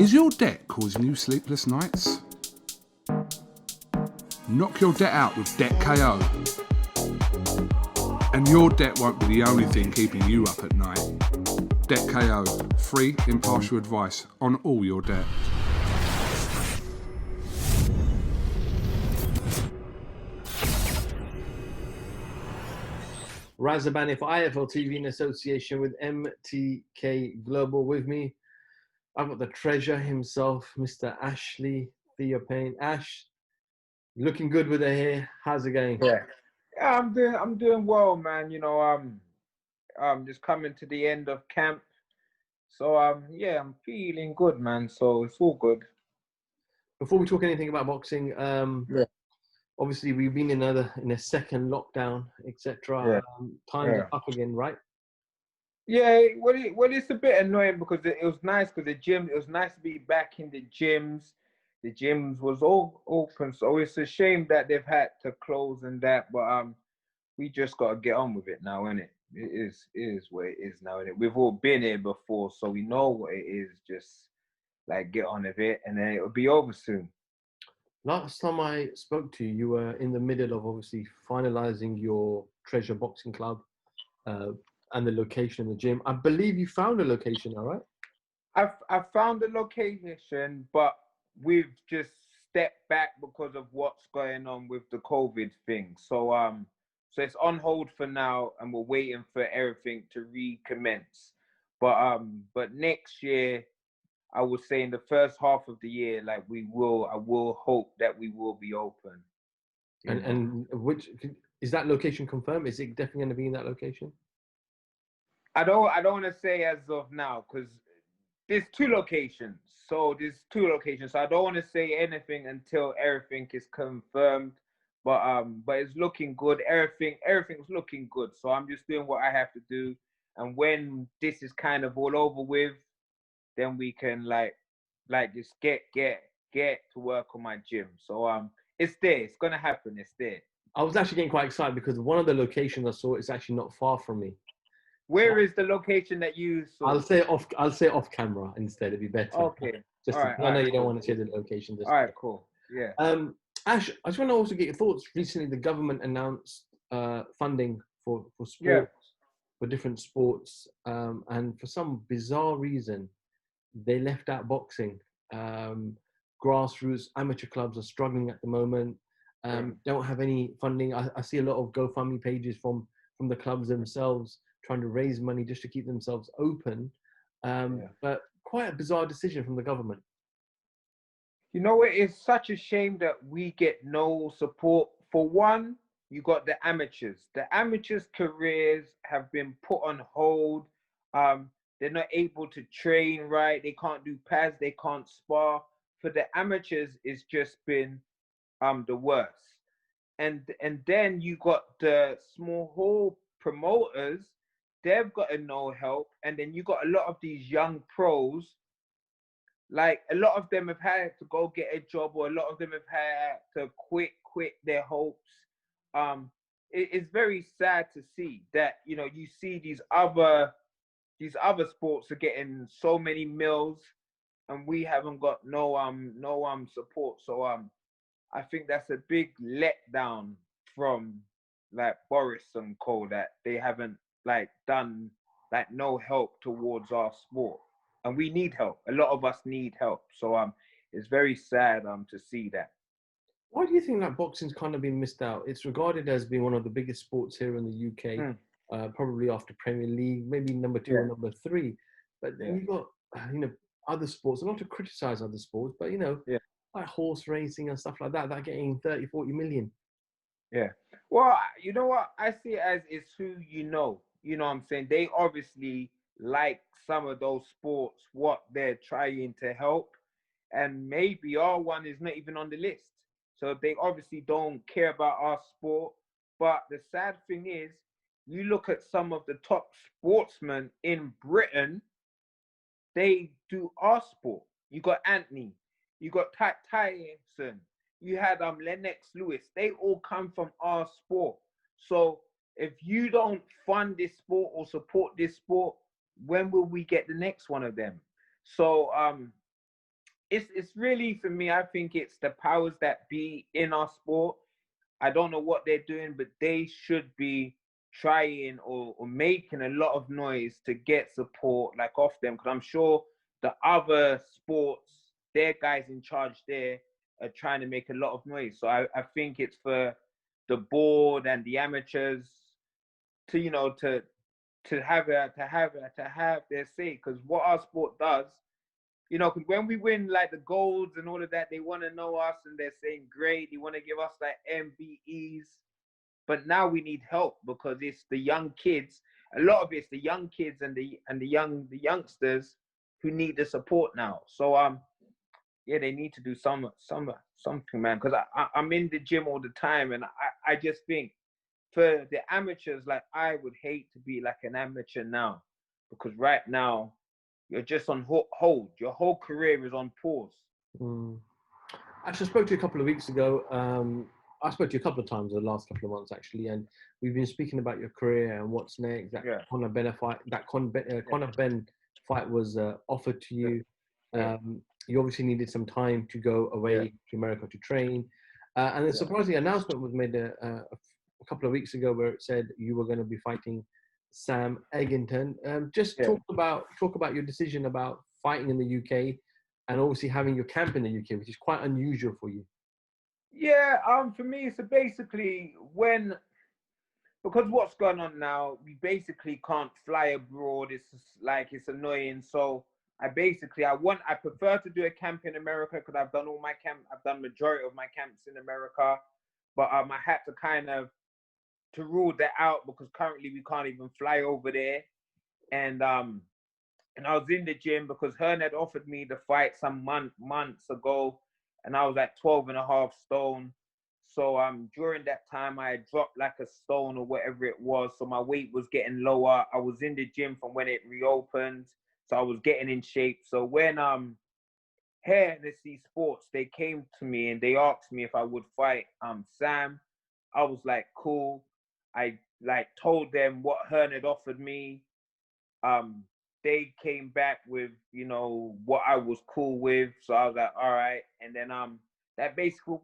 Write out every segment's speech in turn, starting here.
Is your debt causing you sleepless nights? Knock your debt out with Debt KO. And your debt won't be the only thing keeping you up at night. Debt KO, free impartial advice on all your debt. Razaban for IFL TV in association with MTK Global. With me, I've got the treasure himself, Mr. Ashley Theophane. Ash, looking good with the hair. How's it going? Yeah, I'm doing well, man. You know, I'm just coming to the end of camp, so yeah, I'm feeling good, man. So it's all good. Before we talk anything about boxing, Yeah. obviously we've been in a second lockdown, etc. Yeah. Times Yeah. are up again, right? Yeah, well, it's a bit annoying because it was nice because it was nice to be back in the gyms. The gyms was all open, so it's a shame that they've had to close and that, but we just got to get on with it now, innit? It is what it is now, innit? We've all been here before, so we know what it is. Just like get on with it, and then it'll be over soon. Last time I spoke to you, you were in the middle of obviously finalizing your Treasure Boxing Club and the location in the gym. I believe you found a location, all right? I found a location, but we've just stepped back because of what's going on with the COVID thing. So so it's on hold for now, and we're waiting for everything to recommence. But next year, I would say in the first half of the year, like I will hope that we will be open. And which is that location confirmed? Is it definitely going to be in that location? I don't want to say as of now because there's two locations. So I don't want to say anything until everything is confirmed. But it's looking good. Everything's looking good. So I'm just doing what I have to do. And when this is kind of all over with, then we can like just get to work on my gym. So it's there. It's gonna happen. It's there. I was actually getting quite excited because one of the locations I saw is actually not far from me. Where is the location that you saw? I'll say off camera instead. It'd be better. Okay. I know you don't want to share the location. All right, cool. Yeah. Ash, I just want to also get your thoughts. Recently, the government announced funding for sports, for different sports, and for some bizarre reason, they left out boxing. Grassroots amateur clubs are struggling at the moment. Don't have any funding. I see a lot of GoFundMe pages from the clubs themselves trying to raise money just to keep themselves open. But quite a bizarre decision from the government. You know, it is such a shame that we get no support. For one, you got the amateurs. The amateurs' careers have been put on hold. They're not able to train right. They can't do pads. They can't spar. For the amateurs, it's just been the worst. And then you got the small hall promoters. They've got no help. And then you got a lot of these young pros. Like a lot of them have had to go get a job, or a lot of them have had to quit their hopes. It's very sad to see that, you know, you see these other sports are getting so many mils, and we haven't got no support. So I think that's a big letdown from like Boris and co, that they haven't like done like no help towards our sport, and we need help. A lot of us need help. So it's very sad to see that. Why do you think that boxing's kind of been missed out? It's regarded as being one of the biggest sports here in the UK, probably after Premier League, maybe number 2 or number 3. But then you've got, other sports, not to criticize other sports, but, like horse racing and stuff like that, that getting 30, 40 million. Yeah. Well, you know what? I see it as it's who you know. You know what I'm saying? They obviously like some of those sports, what they're trying to help. And maybe our one is not even on the list. So they obviously don't care about our sport. But the sad thing is, you look at some of the top sportsmen in Britain, they do our sport. You got Anthony, you got Tyson, you had Lennox Lewis. They all come from our sport. So if you don't fund this sport or support this sport, when will we get the next one of them? So it's really, for me, I think it's the powers that be in our sport. I don't know what they're doing, but they should be trying or making a lot of noise to get support like off them, because I'm sure the other sports, their guys in charge there are trying to make a lot of noise. So I think it's for the board and the amateurs to, you know, to have their say, because what our sport does, you know, because when we win like the golds and all of that, they want to know us and they're saying great. They want to give us like MBEs, but now we need help because it's the young kids. A lot of it's the young kids and the youngsters who need the support now. So yeah, they need to do something, man. Because I'm in the gym all the time, and I just think for the amateurs, like I would hate to be like an amateur now, because right now you're just on hold. Your whole career is on pause. Actually, I spoke to you a couple of weeks ago. I spoke to you a couple of times in the last couple of months, actually, and we've been speaking about your career and what's next. That Conor Ben fight, Conor Ben fight was offered to you. You obviously needed some time to go away to America to train, and a surprising announcement was made a couple of weeks ago where it said you were going to be fighting Sam Eggington. Just talk about your decision about fighting in the UK, and obviously having your camp in the UK, which is quite unusual for you. Yeah, for me, so basically because what's going on now, we basically can't fly abroad. It's just, like, it's annoying. So I prefer to do a camp in America, because I've done all my camp. I've done majority of my camps in America, but I had to kind of to rule that out, because currently we can't even fly over there. And I was in the gym because Hearn had offered me the fight some months ago, and I was at 12.5 stone. So during that time I had dropped like a stone or whatever it was. So my weight was getting lower. I was in the gym from when it reopened, so I was getting in shape. So when Hennessy Sports, they came to me and they asked me if I would fight Sam, I was like, cool. I like told them what Hearn had offered me. They came back with, you know, what I was cool with. So I was like, all right. And then that basically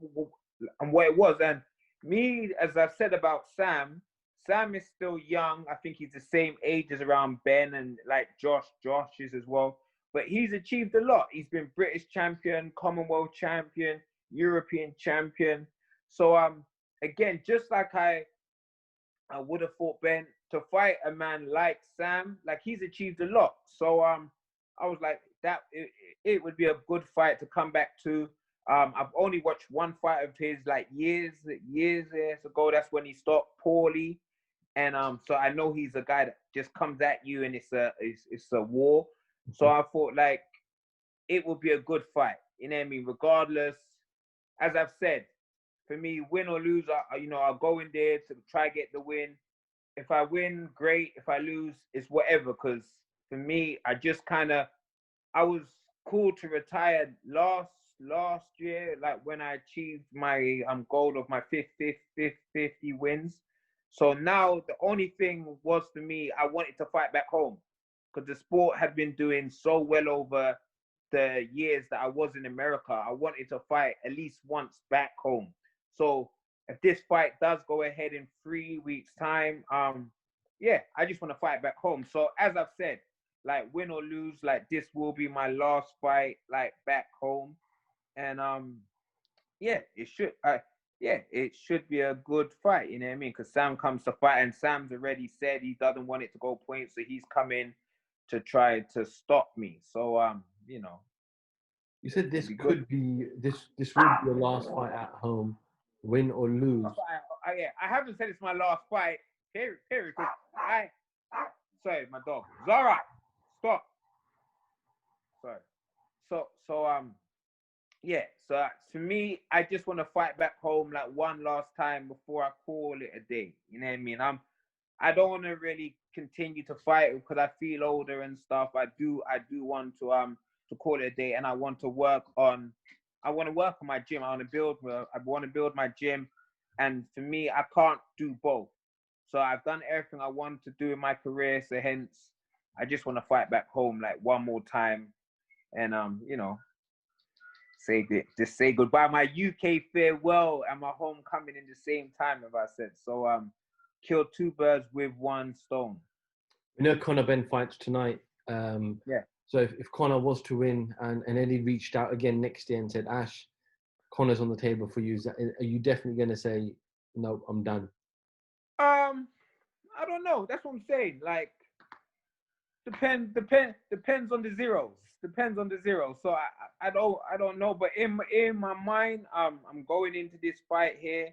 what it was. And me, as I've said about Sam is still young. I think he's the same age as around Ben and like Josh is as well. But he's achieved a lot. He's been British champion, Commonwealth champion, European champion. So again, just like I would have fought Ben, to fight a man like Sam, like he's achieved a lot. So I was like, that it would be a good fight to come back to. I've only watched one fight of his like years ago. That's when he stopped poorly, and so I know he's a guy that just comes at you and it's a war. So I thought like it would be a good fight. You know what I mean? Regardless, as I've said, for me, win or lose, I'll go in there to try get the win. If I win, great. If I lose, it's whatever. Because for me, I was cool to retire last year, like when I achieved my goal of my 50 wins. So now the only thing was, for me, I wanted to fight back home, because the sport had been doing so well over the years that I was in America. I wanted to fight at least once back home. So if this fight does go ahead in 3 weeks' time, yeah, I just want to fight back home. So as I've said, like win or lose, like this will be my last fight, like back home, and yeah, it should be a good fight. You know what I mean? Because Sam comes to fight, and Sam's already said he doesn't want it to go points, so he's coming to try to stop me. So you know. You said this would be your last fight at home, win or lose. I haven't said it's my last fight. Period. Sorry, my dog. Zara, stop. Sorry. So yeah. So for me, I just want to fight back home like one last time before I call it a day. You know what I mean? I don't want to really continue to fight because I feel older and stuff. I do want to call it a day, and I want to work on my gym. I want to build my gym, and for me, I can't do both. So I've done everything I want to do in my career. So hence, I just want to fight back home like one more time, and you know, just say goodbye. My UK farewell and my homecoming in the same time, as I said. So kill two birds with one stone. We know Conor Ben fights tonight. Yeah. So if Conor was to win and Eddie reached out again next year and said, Ash, Conor's on the table for you, are you definitely going to say, no, I'm done? I don't know. That's what I'm saying. Like, depends on the zeros. Depends on the zeros. So I don't know. But in my mind, I'm going into this fight here,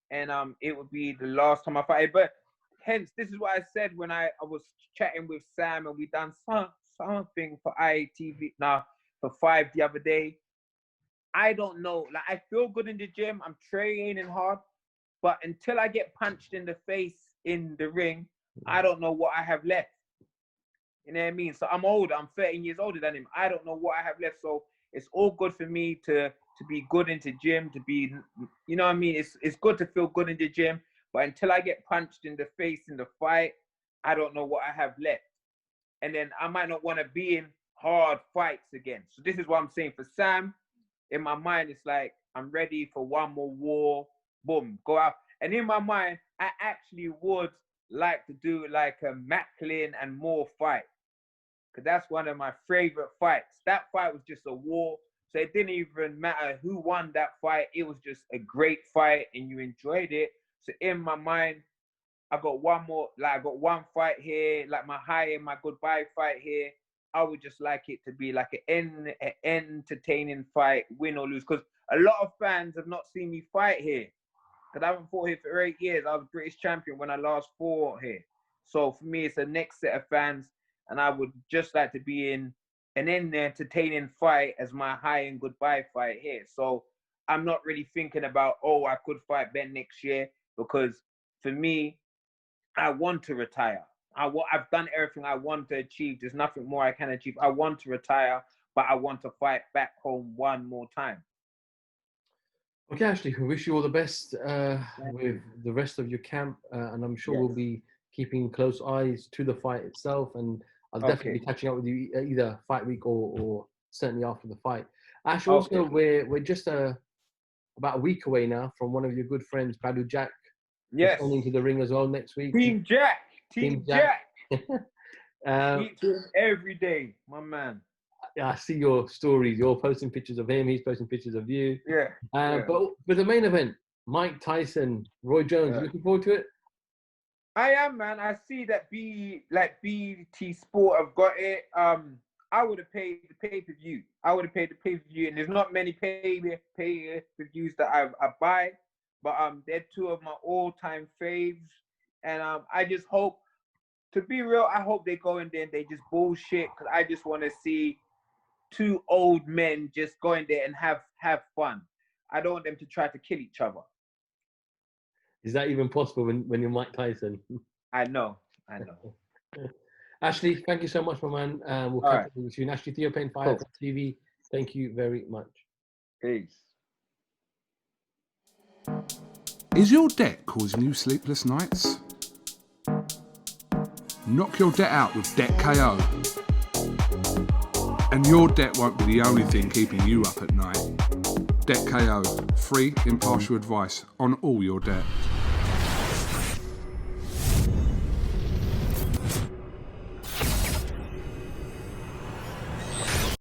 and it would be the last time I fight. But hence, this is what I said when I was chatting with Sam, and we done something for IATV for 5 the other day. I don't know. Like, I feel good in the gym. I'm training hard, but until I get punched in the face in the ring, I don't know what I have left. You know what I mean? So I'm older. I'm 13 years older than him. I don't know what I have left. So it's all good for me to be good into gym, to be, you know what I mean? It's good to feel good in the gym, but until I get punched in the face in the fight, I don't know what I have left. And then I might not want to be in hard fights again. So this is what I'm saying for Sam. In my mind, it's like, I'm ready for one more war. Boom, go out. And in my mind, I actually would like to do like a Macklin and Moore fight, because that's one of my favorite fights. That fight was just a war. So it didn't even matter who won that fight. It was just a great fight and you enjoyed it. So in my mind, I got one more, like I got one fight here, like my high and my goodbye fight here. I would just like it to be like an entertaining fight, win or lose. Because a lot of fans have not seen me fight here. Because I haven't fought here for 8 years. I was British champion when I last fought here. So for me, it's the next set of fans. And I would just like to be in an entertaining fight as my high and goodbye fight here. So I'm not really thinking about, oh, I could fight Ben next year. Because for me, I want to retire. I've done everything I want to achieve. There's nothing more I can achieve. I want to retire, but I want to fight back home one more time. Okay, Ashley, we wish you all the best with the rest of your camp. And I'm sure we'll be keeping close eyes to the fight itself. And I'll definitely be catching up with you either fight week or certainly after the fight. Ash, also, we're just about a week away now from one of your good friends, Badu Jack. Yes. Coming to the ring as well next week. Team Jack. Speak to him every day, my man. I see your stories. You're posting pictures of him. He's posting pictures of you. Yeah. But with the main event, Mike Tyson, Roy Jones, you looking forward to it? I am, man. I see that BT Sport have got it. I would have paid the pay-per-view. And there's not many pay-per-views that I buy, but they're two of my all-time faves. And I just hope, to be real, I hope they go in there and they just bullshit, because I just want to see two old men just go in there and have fun. I don't want them to try to kill each other. Is that even possible when you're Mike Tyson? I know. Ashley, thank you so much, my man. We'll catch up with you soon. Ashley Theophane, Fire TV. Thank you very much. Peace. Is your debt causing you sleepless nights? Knock your debt out with Debt KO. And your debt won't be the only thing keeping you up at night. Debt KO, free, impartial advice on all your debt.